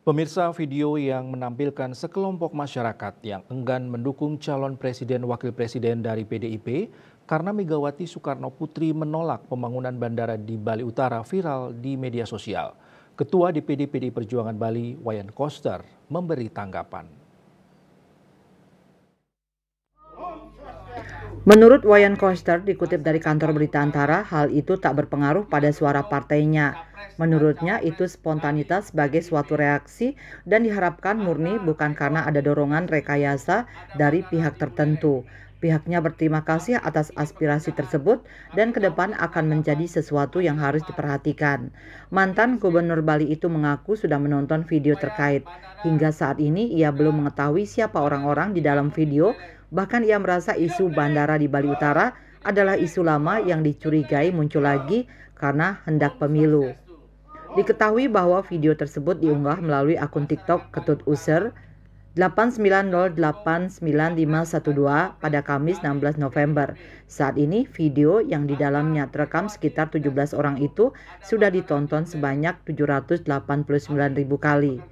Pemirsa, video yang menampilkan sekelompok masyarakat yang enggan mendukung calon presiden wakil presiden dari PDIP karena Megawati Soekarno Putri menolak pembangunan bandara di Bali Utara viral di media sosial. Ketua DPD PDI Perjuangan Bali, Wayan Koster, memberi tanggapan. Menurut Wayan Koster, dikutip dari kantor berita Antara, hal itu tak berpengaruh pada suara partainya. Menurutnya, itu spontanitas sebagai suatu reaksi dan diharapkan murni bukan karena ada dorongan rekayasa dari pihak tertentu. Pihaknya berterima kasih atas aspirasi tersebut dan ke depan akan menjadi sesuatu yang harus diperhatikan. Mantan Gubernur Bali itu mengaku sudah menonton video terkait. Hingga saat ini ia belum mengetahui siapa orang-orang di dalam video. Bahkan ia merasa isu bandara di Bali Utara adalah isu lama yang dicurigai muncul lagi karena hendak pemilu. Diketahui bahwa video tersebut diunggah melalui akun TikTok Ketut User 890891512 pada Kamis 16 November. Saat ini video yang di dalamnya terekam sekitar 17 orang itu sudah ditonton sebanyak 789.000 kali.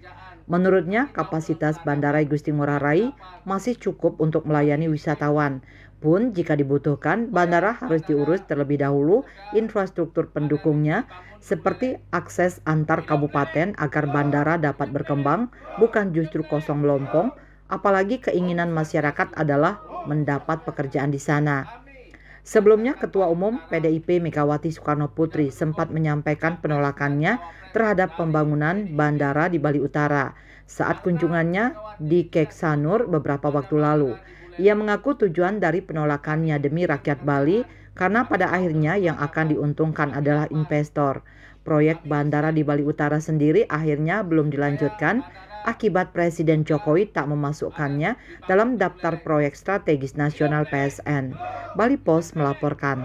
Menurutnya, kapasitas Bandara Igusti Ngurah Rai masih cukup untuk melayani wisatawan. Pun jika dibutuhkan, bandara harus diurus terlebih dahulu infrastruktur pendukungnya seperti akses antar kabupaten agar bandara dapat berkembang, bukan justru kosong melompong, apalagi keinginan masyarakat adalah mendapat pekerjaan di sana. Sebelumnya, Ketua Umum PDIP Megawati Soekarno Putri sempat menyampaikan penolakannya terhadap pembangunan bandara di Bali Utara saat kunjungannya di Kek Sanur beberapa waktu lalu. Ia mengaku tujuan dari penolakannya demi rakyat Bali karena pada akhirnya yang akan diuntungkan adalah investor. Proyek bandara di Bali Utara sendiri akhirnya belum dilanjutkan akibat Presiden Jokowi tak memasukkannya dalam daftar proyek strategis nasional PSN. Bali Post melaporkan.